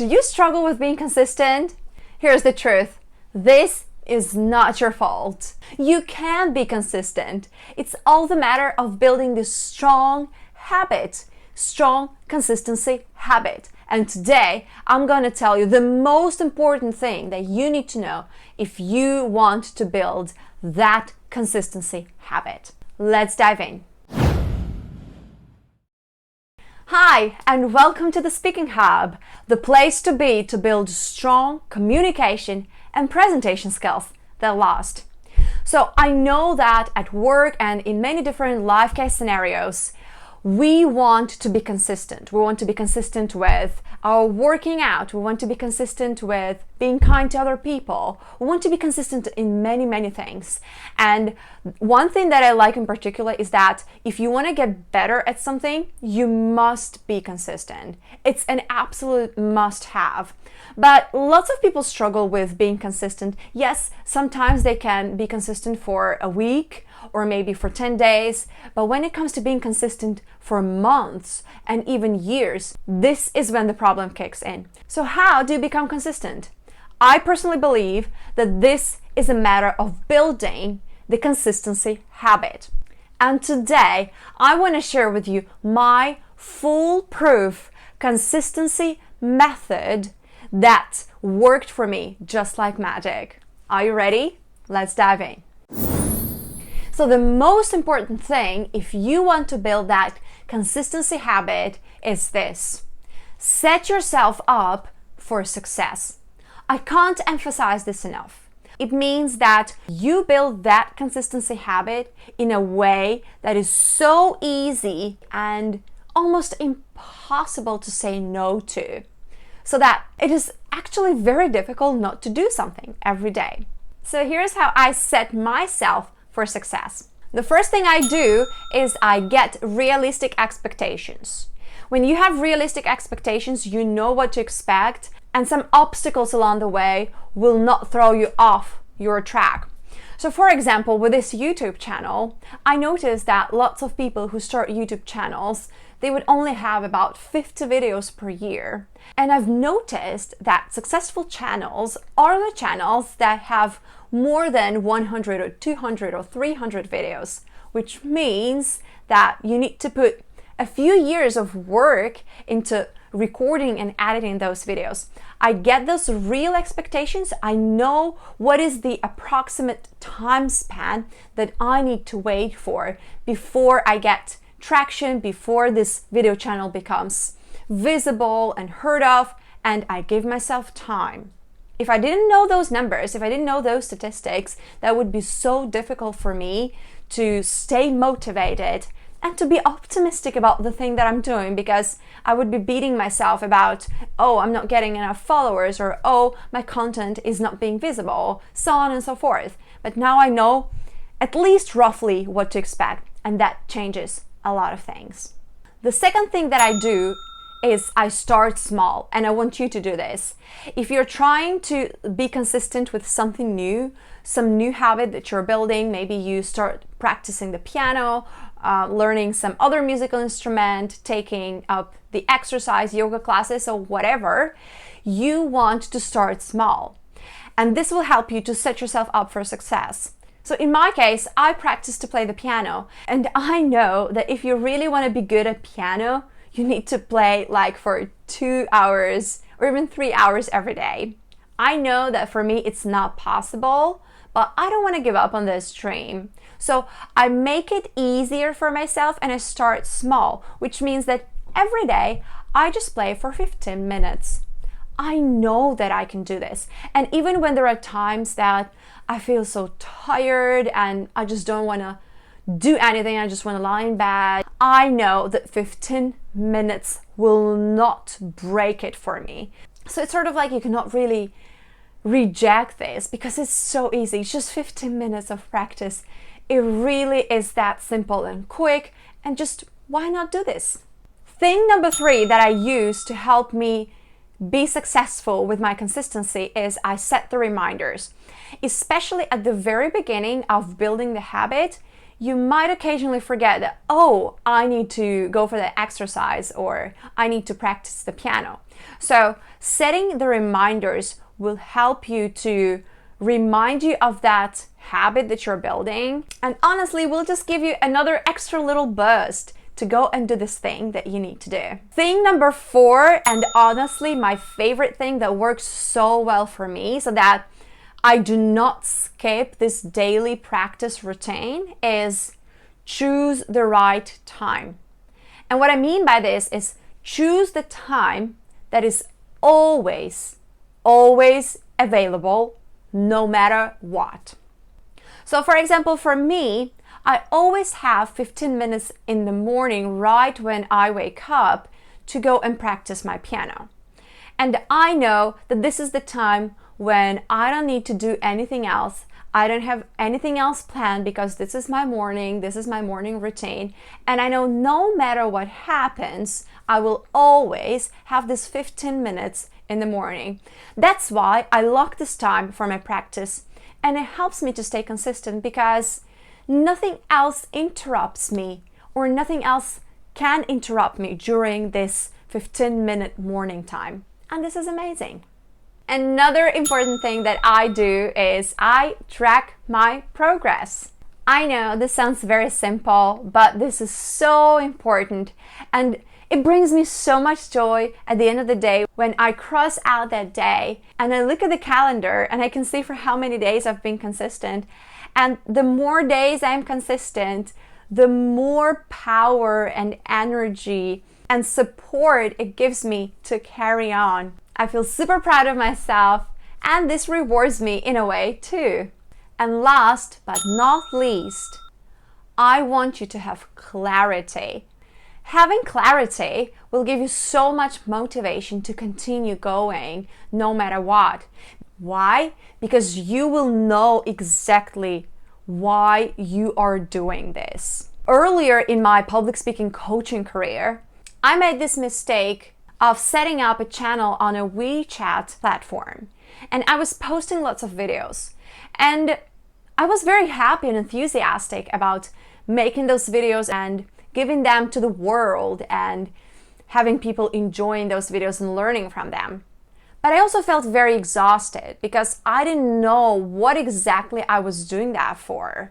Do you struggle with being consistent? Here's the truth. This is not your fault. You can be consistent. It's all the matter of building this strong habit, strong consistency habit. And today, I'm going to tell you the most important thing that you need to know if you want to build that consistency habit. Let's dive in. Hi, and welcome to the Speaking Hub, the place to be to build strong communication and presentation skills that last. So I know that at work and in many different life case scenarios, we want to be consistent. We want to be consistent with our working out. We want to be consistent with being kind to other people. We want to be consistent in many, many things. And one thing that I like in particular is that if you want to get better at something, you must be consistent. It's an absolute must-have. But lots of people struggle with being consistent. Yes, sometimes they can be consistent for a week or maybe for 10 days. But when it comes to being consistent for months and even years, this is when the problem kicks in. So how do you become consistent? I personally believe that this is a matter of building the consistency habit. And today, I want to share with you my foolproof consistency method that worked for me just like magic. Are you ready? Let's dive in. So the most important thing if you want to build that consistency habit is this. Set yourself up for success. I can't emphasize this enough. It means that you build that consistency habit in a way that is so easy and almost impossible to say no to, so that it is actually very difficult not to do something every day. So here's how I set myself for success. The first thing I do is I get realistic expectations. When you have realistic expectations, you know what to expect, and some obstacles along the way will not throw you off your track. So for example, with this YouTube channel, I noticed that lots of people who start YouTube channels, they would only have about 50 videos per year. And I've noticed that successful channels are the channels that have more than 100 or 200 or 300 videos, which means that you need to put a few years of work into recording and editing those videos. I get those real expectations. I know what is the approximate time span that I need to wait for before I get traction, before this video channel becomes visible and heard of, and I give myself time. If I didn't know those numbers, if I didn't know those statistics, that would be so difficult for me to stay motivated and to be optimistic about the thing that I'm doing, because I would be beating myself about, oh, I'm not getting enough followers, or oh, my content is not being visible, so on and so forth. But now I know at least roughly what to expect, and that changes a lot of things. The second thing that I do is I start small, and I want you to do this. If you're trying to be consistent with something new, some new habit that you're building, maybe you start practicing the piano, learning some other musical instrument, taking up the exercise, yoga classes, or whatever, you want to start small. And this will help you to set yourself up for success. So in my case, I practice to play the piano, and I know that if you really want to be good at piano, you need to play like for 2 hours or even 3 hours every day. I know that for me it's not possible, but I don't want to give up on this dream. So I make it easier for myself and I start small, which means that every day I just play for 15 minutes. I know that I can do this. And even when there are times that I feel so tired and I just don't want to do anything, I just want to lie in bed, I know that 15 minutes will not break it for me. So it's sort of like you cannot really reject this because it's so easy. It's just 15 minutes of practice. It really is that simple and quick, and just why not do this? Thing number 3 that I use to help me be successful with my consistency is I set the reminders. Especially at the very beginning of building the habit, you might occasionally forget that, oh, I need to go for that exercise or I need to practice the piano. So setting the reminders will help you to remind you of that habit that you're building, and honestly will just give you another extra little boost to go and do this thing that you need to do. Thing number 4, and honestly my favorite thing that works so well for me so that I do not skip this daily practice routine, is choose the right time. And what I mean by this is choose the time that is always available, no matter what. So for example, for me, I always have 15 minutes in the morning right when I wake up to go and practice my piano. And I know that this is the time when I don't need to do anything else. I don't have anything else planned because this is my morning routine. And I know no matter what happens, I will always have this 15 minutes in the morning. That's why I lock this time for my practice, and it helps me to stay consistent because nothing else interrupts me, or nothing else can interrupt me during this 15-minute morning time. And this is amazing. Another important thing that I do is I track my progress. I know this sounds very simple, but this is so important, and it brings me so much joy at the end of the day when I cross out that day and I look at the calendar and I can see for how many days I've been consistent. And the more days I'm consistent, the more power and energy and support it gives me to carry on. I feel super proud of myself, and this rewards me in a way too. And last but not least, I want you to have clarity. Having clarity will give you so much motivation to continue going no matter what. Why? Because you will know exactly why you are doing this. Earlier in my public speaking coaching career, I made this mistake of setting up a channel on a WeChat platform, and I was posting lots of videos, and I was very happy and enthusiastic about making those videos and giving them to the world and having people enjoying those videos and learning from them. But I also felt very exhausted because I didn't know what exactly I was doing that for.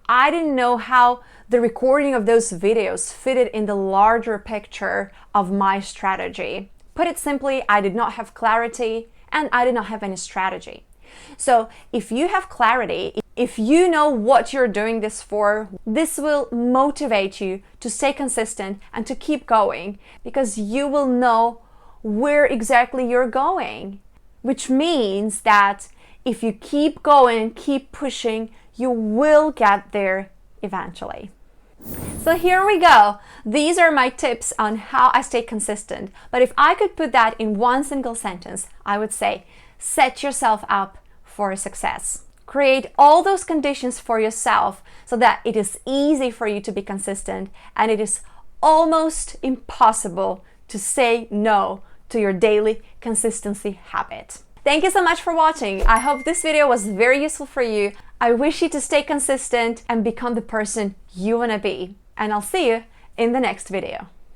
I didn't know how the recording of those videos fitted in the larger picture of my strategy. Put it simply, I did not have clarity and I did not have any strategy. So if you have clarity, if you know what you're doing this for, this will motivate you to stay consistent and to keep going, because you will know where exactly you're going, which means that if you keep going and keep pushing, you will get there eventually. So here we go. These are my tips on how I stay consistent. But if I could put that in one single sentence, I would say, set yourself up for success. Create all those conditions for yourself so that it is easy for you to be consistent, and it is almost impossible to say no to your daily consistency habit. Thank you so much for watching. I hope this video was very useful for you. I wish you to stay consistent and become the person you want to be. And I'll see you in the next video.